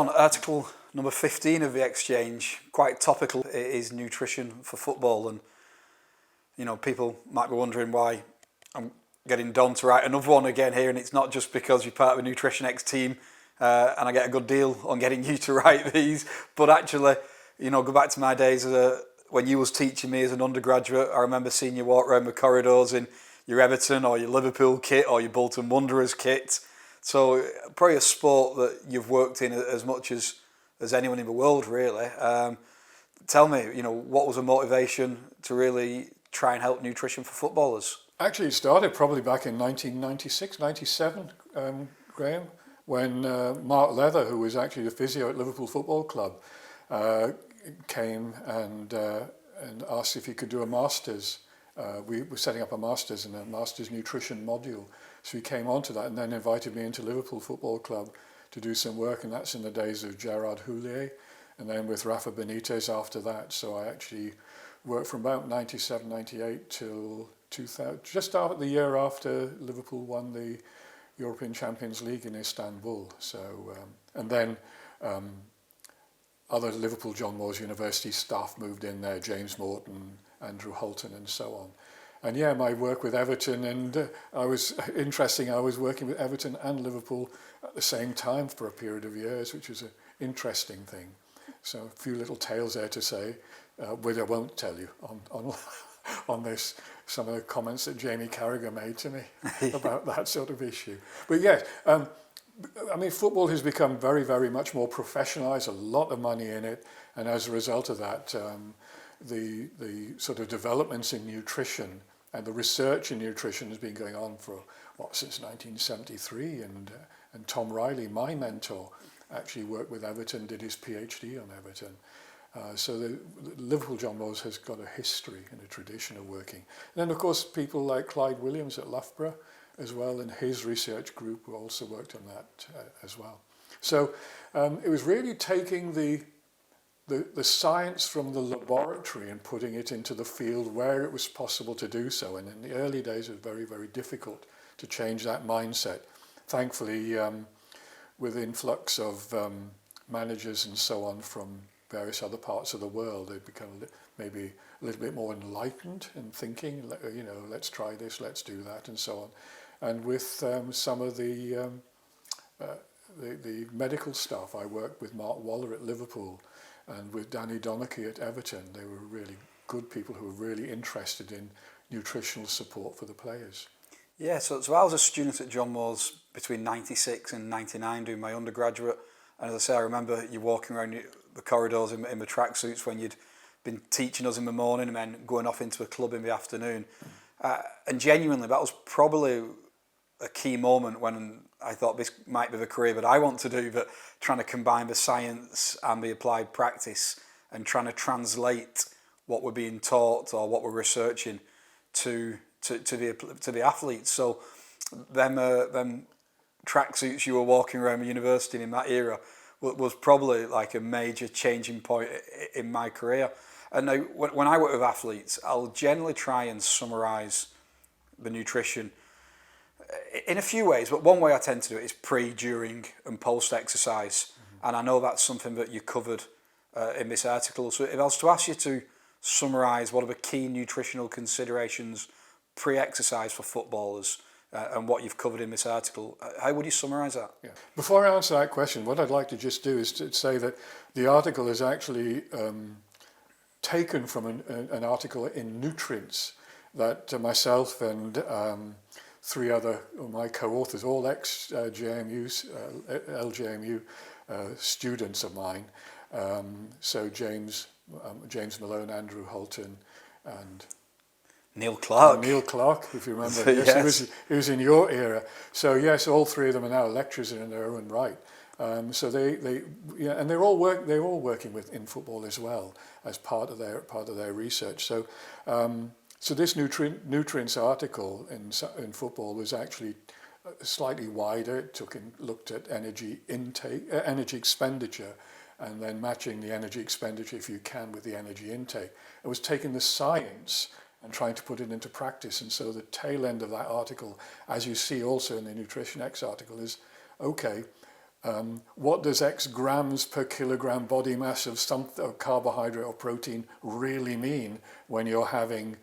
Don, article number 15 of the Exchange, quite topical. It is nutrition for football, and you know, people might be wondering why I'm getting Don to write another one again here, and it's not just because you're part of the Nutrition X team and I get a good deal on getting you to write these, but actually, you know, go back to my days when you was teaching me as an undergraduate. I remember seeing you walk around the corridors in your Everton or your Liverpool kit or your Bolton Wanderers kit. So probably a sport that you've worked in as much as anyone in the world, really. Tell me, you know, what was the motivation to really try and help nutrition for footballers? Actually, it started probably back in 1996, 97, Graeme, when Mark Leather, who was actually the physio at Liverpool Football Club, came and asked if he could do a master's. We were setting up a master's and a master's nutrition module. So he came on to that and then invited me into Liverpool Football Club to do some work, and that's in the days of Gerard Houllier, and then with Rafa Benitez after that. So I actually worked from about 97, 98 till 2000, just after the year after Liverpool won the European Champions League in Istanbul. So and then other Liverpool John Moores University staff moved in there, James Morton, Andrew Hulton, and so on. And yeah, my work with Everton, and I was working with Everton and Liverpool at the same time for a period of years, which was an interesting thing. So a few little tales there to say, which I won't tell you on this, some of the comments that Jamie Carragher made to me about that sort of issue. But yes, I mean, football has become very, very much more professionalised, a lot of money in it, and as a result of that, the sort of developments in nutrition and the research in nutrition has been going on for, since 1973, and Tom Riley, my mentor, actually worked with Everton, did his PhD on Everton. So the Liverpool John Moores has got a history and a tradition of working. And then, of course, people like Clyde Williams at Loughborough as well, and his research group who also worked on that as well. So it was really taking the science from the laboratory and putting it into the field where it was possible to do so. And in the early days, it was very, very difficult to change that mindset. Thankfully, with the influx of managers and so on from various other parts of the world, they've become maybe a little bit more enlightened in thinking, you know, let's try this, let's do that, and so on. And with some of the medical staff, I worked with Mark Waller at Liverpool, and with Danny Donachie at Everton. They were really good people who were really interested in nutritional support for the players. Yeah, so I was a student at John Moores between 96 and 99 doing my undergraduate. And as I say, I remember you walking around the corridors in the tracksuits when you'd been teaching us in the morning and then going off into a club in the afternoon. And genuinely, that was probably a key moment when I thought this might be the career that I want to do, but trying to combine the science and the applied practice and trying to translate what we're being taught or what we're researching to the athletes. So them tracksuits you were walking around the university in that era was probably like a major changing point in my career. And now when I work with athletes, I'll generally try and summarise the nutrition in a few ways, but one way I tend to do it is pre, during and post exercise. And I know that's something that you covered in this article. So if I was to ask you to summarise what are the key nutritional considerations pre-exercise for footballers and what you've covered in this article, how would you summarise that? Yeah. Before I answer that question, what I'd like to just do is to say that the article is actually taken from an article in Nutrients that myself and three other of my co-authors, all ex-LJMU students of mine. So James Malone, Andrew Hulton, and Neil Clarke. Neil Clarke, if you remember. Yes, Yes. He was in your era. So yes, all three of them are now lecturers in their own right. So and they're all working in football as well as part of their research. So. So this nutrients article in football was actually slightly wider. It looked at energy intake, energy expenditure, and then matching the energy expenditure, if you can, with the energy intake. It was taking the science and trying to put it into practice. And so the tail end of that article, as you see also in the Nutrition X article, is, okay, What does X grams per kilogram body mass of some carbohydrate or protein really mean when you're having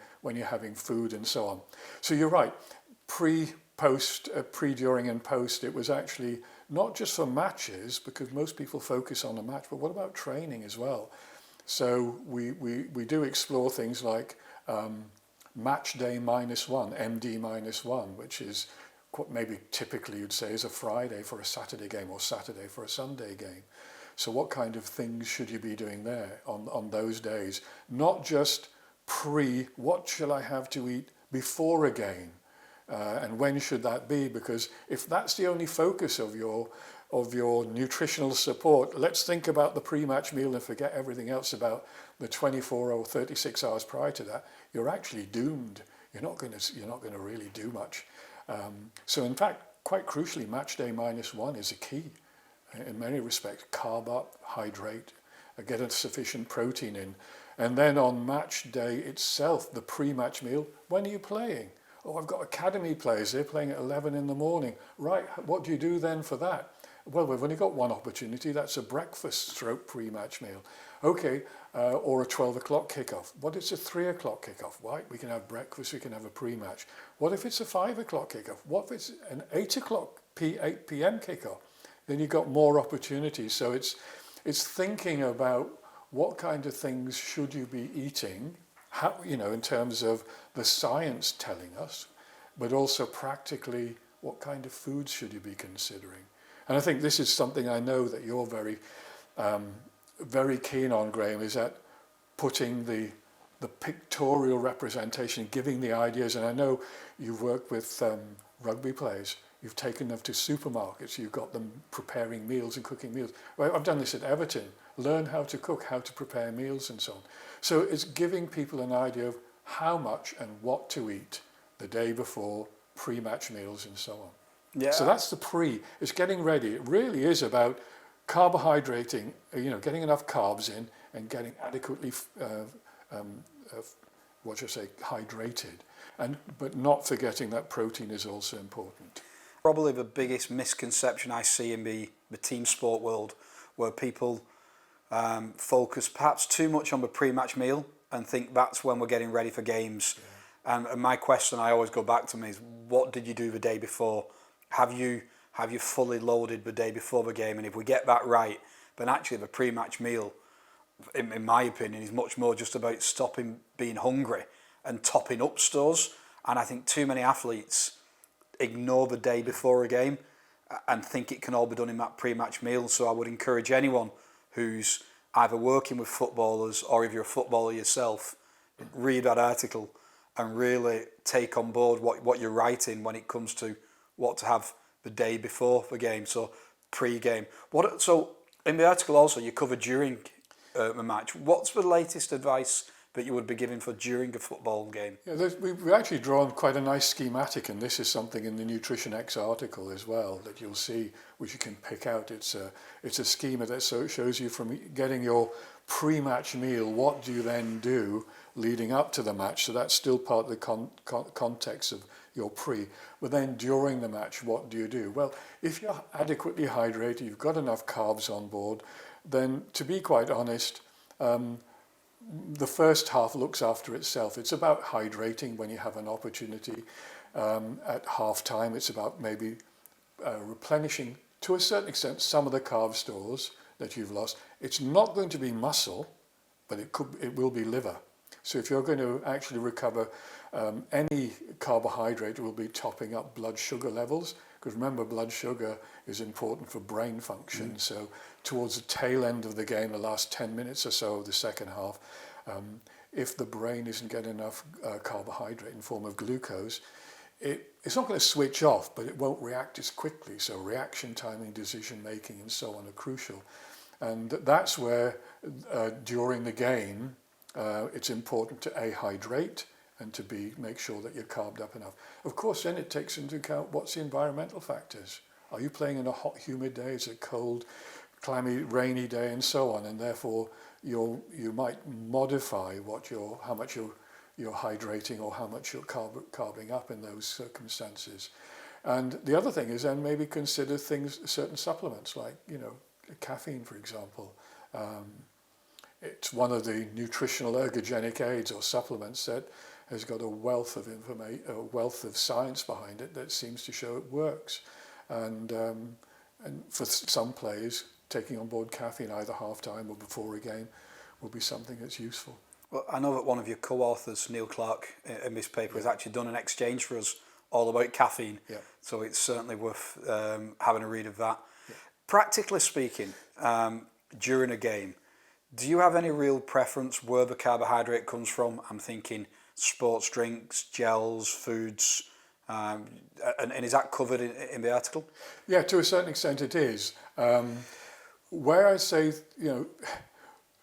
food and so on? So you're right. Pre, during, and post. It was actually not just for matches, because most people focus on a match, but what about training as well? So we do explore things like match day -1, MD -1, which is what maybe typically you'd say is a Friday for a Saturday game or Saturday for a Sunday game. So what kind of things should you be doing there on those days? Not just what shall I have to eat before a game? And when should that be? Because if that's the only focus of your nutritional support, let's think about the pre-match meal and forget everything else about the 24 or 36 hours prior to that. You're actually doomed. You're not going to really do much. So in fact, quite crucially, match day -1 is a key in many respects. Carb up, hydrate, get a sufficient protein in. And then on match day itself, the pre-match meal, when are you playing? Oh, I've got academy players, they're playing at 11 in the morning. Right, what do you do then for that? Well, we've only got one opportunity, that's a breakfast stroke pre-match meal. Okay, or a 12 o'clock kickoff. What if it's a 3 o'clock kickoff? Right, we can have breakfast, we can have a pre-match. What if it's a 5 o'clock kickoff? What if it's an 8 o'clock, 8 p.m. kickoff? Then you've got more opportunities. So it's thinking about what kind of things should you be eating, how, in terms of the science telling us, but also practically what kind of foods should you be considering. And I think this is something I know that you're very, very keen on, Graeme, is that putting the pictorial representation, giving the ideas. And I know you've worked with rugby players. You've taken them to supermarkets. You've got them preparing meals and cooking meals. Well, I've done this at Everton. Learn how to cook, how to prepare meals and so on. So it's giving people an idea of how much and what to eat the day before, pre-match meals and so on. Yeah. So that's the pre. It's getting ready. It really is about carbohydrating, getting enough carbs in and getting adequately, hydrated. But not forgetting that protein is also important. Probably the biggest misconception I see in the team sport world, where people focus perhaps too much on the pre-match meal and think that's when we're getting ready for games. Yeah. And my question I always go back to is, what did you do the day before? Have you fully loaded the day before the game? And if we get that right, then actually the pre-match meal, in my opinion, is much more just about stopping being hungry and topping up stores. And I think too many athletes ignore the day before a game and think it can all be done in that pre-match meal. So I would encourage anyone who's either working with footballers or if you're a footballer yourself, read that article and really take on board what you're writing when it comes to what to have the day before the game, so pre-game. So in the article also you cover during the match. What's the latest advice that you would be giving for during a football game? Yeah, we've actually drawn quite a nice schematic, and this is something in the Nutrition X article as well that you'll see, which you can pick out. It's a schema that shows you from getting your pre-match meal, what do you then do leading up to the match. So that's still part of the context of your pre. But then during the match, what do you do? Well, if you're adequately hydrated, you've got enough carbs on board, then to be quite honest, the first half looks after itself. It's about hydrating when you have an opportunity. At half time, it's about maybe replenishing, to a certain extent, some of the carb stores that you've lost. It's not going to be muscle, but it will be liver. So if you're going to actually recover any carbohydrate, it will be topping up blood sugar levels. Because remember, blood sugar is important for brain function. So towards the tail end of the game, the last 10 minutes or so of the second half, if the brain isn't getting enough carbohydrate in form of glucose, it's not going to switch off, but it won't react as quickly. So reaction timing, decision making, and so on are crucial. And that's where during the game, it's important to hydrate and to make sure that you're carved up enough. Of course, then it takes into account what's the environmental factors. Are you playing in a hot, humid day? Is it cold, clammy, rainy day, and so on? And therefore, you might modify how much you're hydrating or how much you're carving up in those circumstances. And the other thing is then maybe consider certain supplements like, caffeine, for example. It's one of the nutritional ergogenic aids or supplements that has got a wealth of information, a wealth of science behind it that seems to show it works. And for some players, taking on board caffeine either half-time or before a game will be something that's useful. Well, I know that one of your co-authors, Neil Clarke, in this paper has actually done an exchange for us all about caffeine. Yeah. So it's certainly worth having a read of that. Yeah. Practically speaking, during a game, do you have any real preference where the carbohydrate comes from? I'm thinking sports drinks, gels, foods, and is that covered in the article? Yeah, to a certain extent it is. Where I say,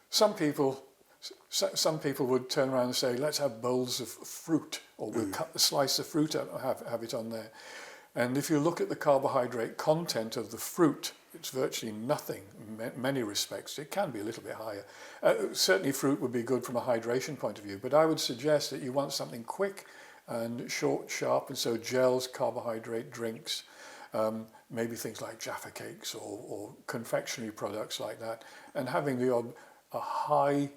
some people would turn around and say, let's have bowls of fruit, or we'll cut the slice of fruit out and have it on there. And if you look at the carbohydrate content of the fruit, it's virtually nothing in many respects. It can be a little bit higher. Certainly fruit would be good from a hydration point of view, but I would suggest that you want something quick and short, sharp, and so gels, carbohydrate drinks, maybe things like Jaffa cakes or confectionery products like that, and having a high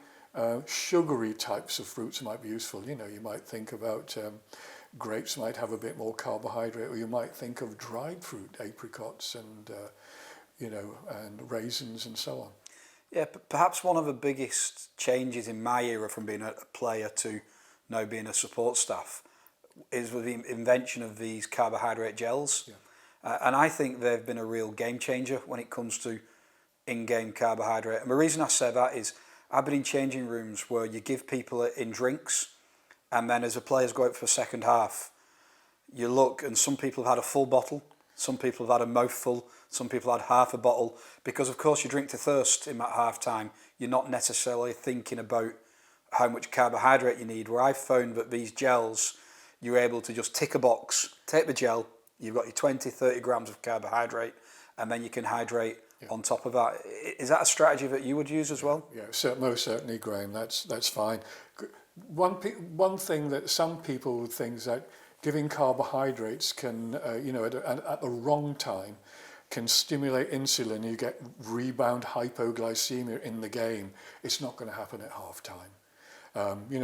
sugary types of fruits might be useful. You might think about grapes might have a bit more carbohydrate, or you might think of dried fruit, apricots and raisins and so on. Yeah, perhaps one of the biggest changes in my era from being a player to now being a support staff is with the invention of these carbohydrate gels. Yeah. And I think they've been a real game changer when it comes to in-game carbohydrate. And the reason I say that is I've been in changing rooms where you give people in drinks, and then as the players go out for the second half, you look and some people have had a full bottle, some people have had a mouthful, some people had half a bottle, because of course you drink to thirst in that half time. You're not necessarily thinking about how much carbohydrate you need, where I've found that these gels, you're able to just tick a box, take the gel, you've got your 20-30 grams of carbohydrate, and then you can hydrate on top of that. Is that a strategy that you would use as well? Yeah, most certainly, Graeme. That's fine. One thing that some people would think is that giving carbohydrates can, at the wrong time, can stimulate insulin. You get rebound hypoglycemia in the game. It's not going to happen at half time.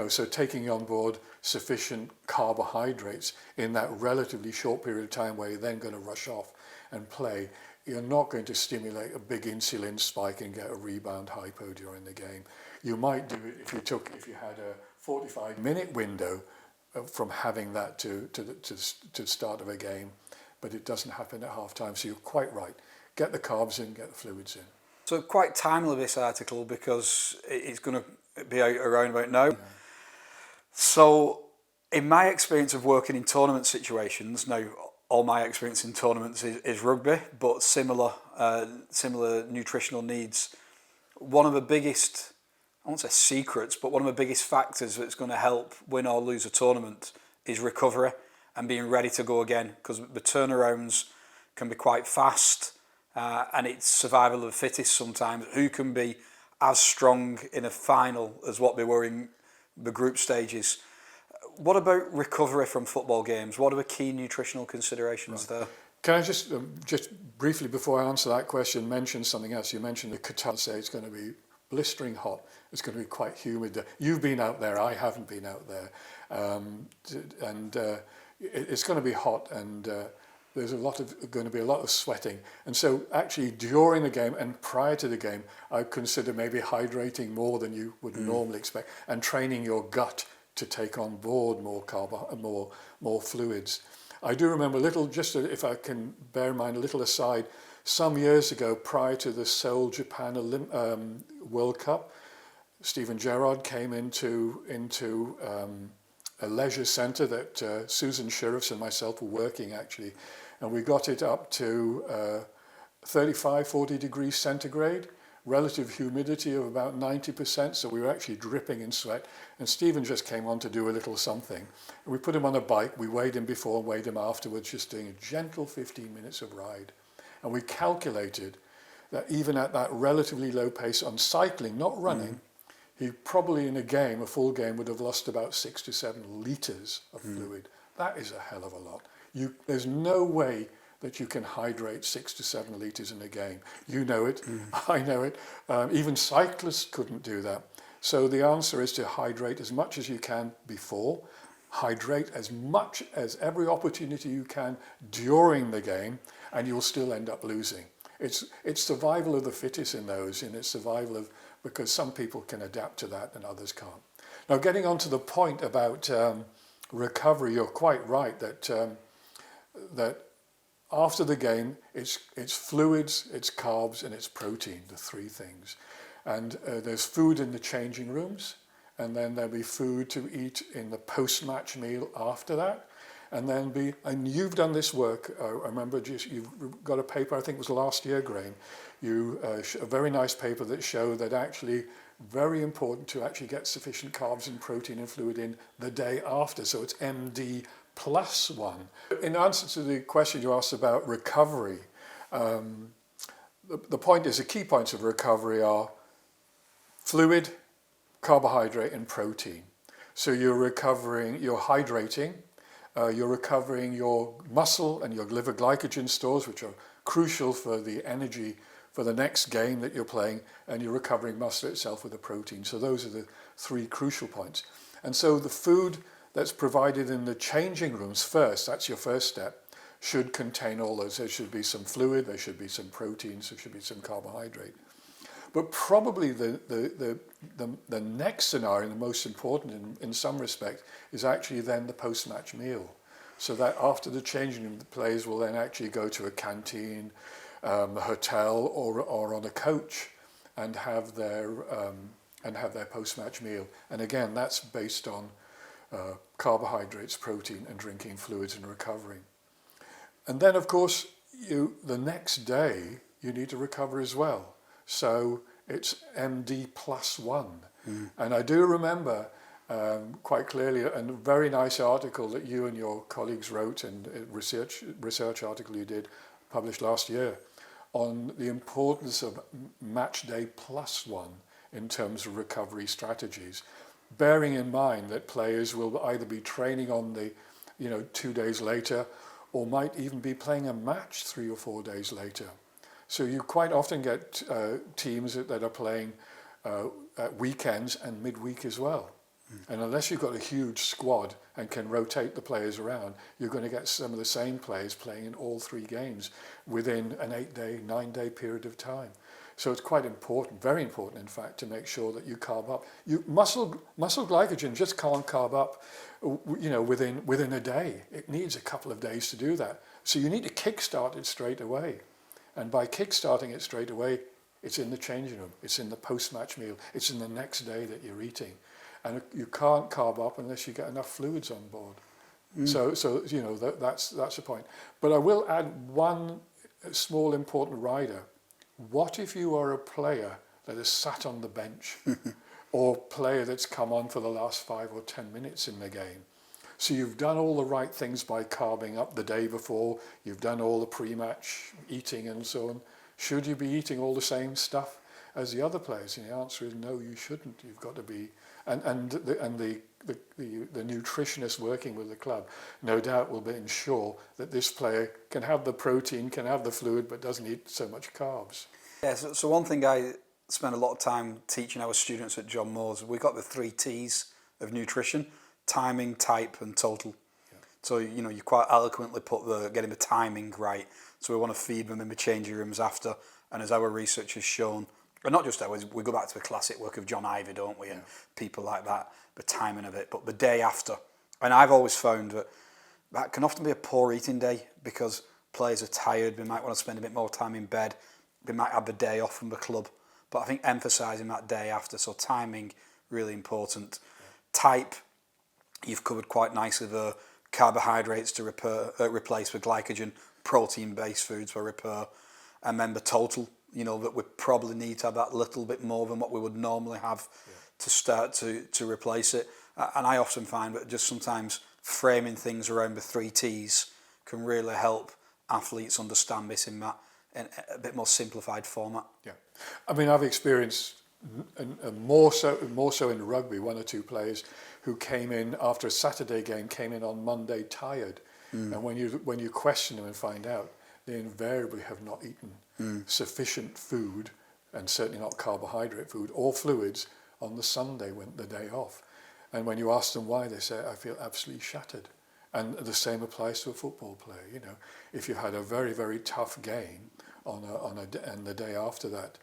So taking on board sufficient carbohydrates in that relatively short period of time where you're then going to rush off and play, you're not going to stimulate a big insulin spike and get a rebound hypo during the game. You might do it if you had a 45-minute window from having that to the start of a game, but it doesn't happen at half time. So you're quite right. Get the carbs in, get the fluids in. So quite timely, this article, because it's going to be out around about now. Yeah. So in my experience of working in tournament situations, now all my experience in tournaments is rugby, but similar nutritional needs. One of the biggest, I won't say secrets, but one of the biggest factors that's going to help win or lose a tournament is recovery and being ready to go again, because the turnarounds can be quite fast, and it's survival of the fittest sometimes. Who can be as strong in a final as what they were in the group stages? What about recovery from football games? What are the key nutritional considerations there? Can I just briefly, before I answer that question, mention something else? You mentioned the Qatar, say it's going to be blistering hot. It's going to be quite humid. You've been out there. I haven't been out there. It's going to be hot, and there's going to be a lot of sweating. And so actually during the game and prior to the game, I consider maybe hydrating more than you would normally expect and training your gut to take on board more fluids. I do remember if I can bear in mind a little aside, some years ago prior to the Seoul, Japan World Cup, Stephen Gerrard came into a leisure centre that Susan Sheriffs and myself were working actually, and we got it up to 35-40 degrees centigrade, relative humidity of about 90%, so we were actually dripping in sweat, and Stephen just came on to do a little something. And we put him on a bike, we weighed him before and weighed him afterwards, just doing a gentle 15 minutes of ride. And we calculated that even at that relatively low pace on cycling, not running, he probably in a full game, would have lost about 6 to 7 litres of fluid. That is a hell of a lot. There's no way that you can hydrate 6 to 7 litres in a game. You know it, I know it. Even cyclists couldn't do that. So the answer is to hydrate as much as you can before, hydrate as much as every opportunity you can during the game, and you'll still end up losing. It's survival of the fittest in those, and it's survival of, because some people can adapt to that and others can't. Now, getting on to the point about recovery, you're quite right that that after the game, it's fluids, it's carbs, and it's protein, the three things. And there's food in the changing rooms, and then there'll be food to eat in the post-match meal after that. And you've done this work, I remember you've got a paper, I think it was last year, Graeme, a very nice paper that showed that actually very important to actually get sufficient carbs and protein and fluid in the day after, so it's MD plus 1. In answer to the question you asked about recovery, the point is, the key points of recovery are fluid, carbohydrate and protein. So you're recovering, you're hydrating, you're recovering your muscle and your liver glycogen stores, which are crucial for the energy for the next game that you're playing, and you're recovering muscle itself with the protein. So those are the three crucial points. And so the food that's provided in the changing rooms first, that's your first step, should contain all those. There should be some fluid, there should be some proteins, there should be some carbohydrate. But probably the next scenario, the most important in some respect, is actually then the post-match meal. So that after the changing room, the players will then actually go to a canteen, a hotel, or on a coach, and have their post-match meal. And again, that's based on carbohydrates, protein, and drinking fluids and recovering. And then, of course, the next day you need to recover as well. So it's MD plus 1. And I do remember quite clearly a very nice article that you and your colleagues wrote, and a research article you did, published last year, on the importance of match day plus 1 in terms of recovery strategies, bearing in mind that players will either be training on the 2 days later, or might even be playing a match 3 or 4 days later. So you quite often get teams that are playing at weekends and midweek as well. And unless you've got a huge squad and can rotate the players around, you're going to get some of the same players playing in all 3 games within an 8-day, 9-day period of time. So it's quite important, very important in fact, to make sure that you carb up. Muscle glycogen just can't carb up within a day. It needs a couple of days to do that. So you need to kickstart it straight away. And by kick-starting it straight away, it's in the changing room, it's in the post-match meal, it's in the next day that you're eating. And you can't carb up unless you get enough fluids on board. So that's the point. But I will add one small important rider. What if you are a player that is sat on the bench or player that's come on for the last 5 or 10 minutes in the game? So you've done all the right things by carbing up the day before, you've done all the pre-match eating and so on. Should you be eating all the same stuff as the other players? And the answer is no, you shouldn't. You've got to be, and the nutritionist working with the club no doubt will ensure that this player can have the protein, can have the fluid, but doesn't eat so much carbs. Yeah, so one thing I spend a lot of time teaching our students at John Moores, we've got the 3 T's of nutrition: timing, type and total. Yeah. So you quite eloquently put getting the timing right. So we want to feed them in the changing rooms after, and as our research has shown, and not just ours, we go back to the classic work of John Ivey, don't we, and people like that, the timing of it, but the day after. And I've always found that can often be a poor eating day because players are tired, they might want to spend a bit more time in bed, they might have the day off from the club, but I think emphasising that day after, so timing, really important. Yeah. Type, you've covered quite nicely the carbohydrates to replace with glycogen, protein-based foods for repair, and then the total, that we probably need to have that little bit more than what we would normally have to start to replace it. And I often find that just sometimes framing things around the 3 T's can really help athletes understand this in a bit more simplified format. Yeah, I mean, I've experienced more so in rugby, 1 or 2 players who came in after a Saturday game, came in on Monday tired, And when you question them and find out, they invariably have not eaten sufficient food, and certainly not carbohydrate food or fluids, on the Sunday, when the day off. And when you ask them why, they say, I feel absolutely shattered. And the same applies to a football player. You know, if you had a very, very tough game and the day after that,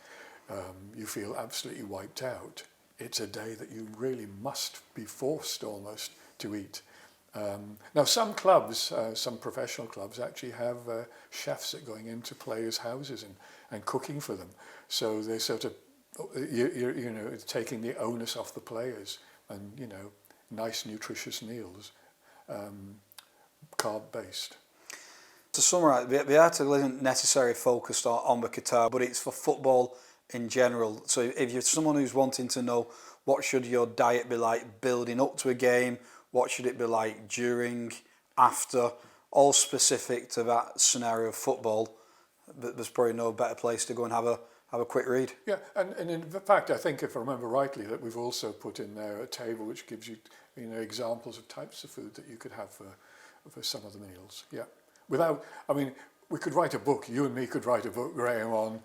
you feel absolutely wiped out. It's a day that you really must be forced almost to eat. Now, some clubs, some professional clubs, actually have chefs that are going into players' houses and cooking for them. So they're sort of, you know, taking the onus off the players, and, you know, nice nutritious meals, carb-based. To summarise, the article isn't necessarily focused on the Qatar, but it's for football in general. So if you're someone who's wanting to know what should your diet be like building up to a game, what should it be like during, after, all specific to that scenario of football, there's probably no better place to go and have a quick read. Yeah, and in fact, I think, if I remember rightly, that we've also put in there a table which gives you, you know, examples of types of food that you could have for some of the meals. Yeah, without, I mean, we could write a book. You and me could write a book, Graeme, on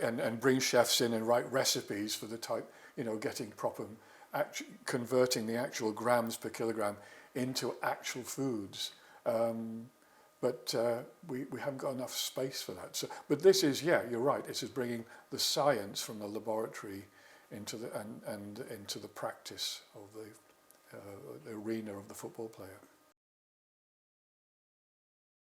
and bring chefs in and write recipes for the type, you know, getting proper, converting the actual grams per kilogram into actual foods. But we haven't got enough space for that. So, but this is, yeah, you're right. This is bringing the science from the laboratory into the and into the practice of the arena of the football player.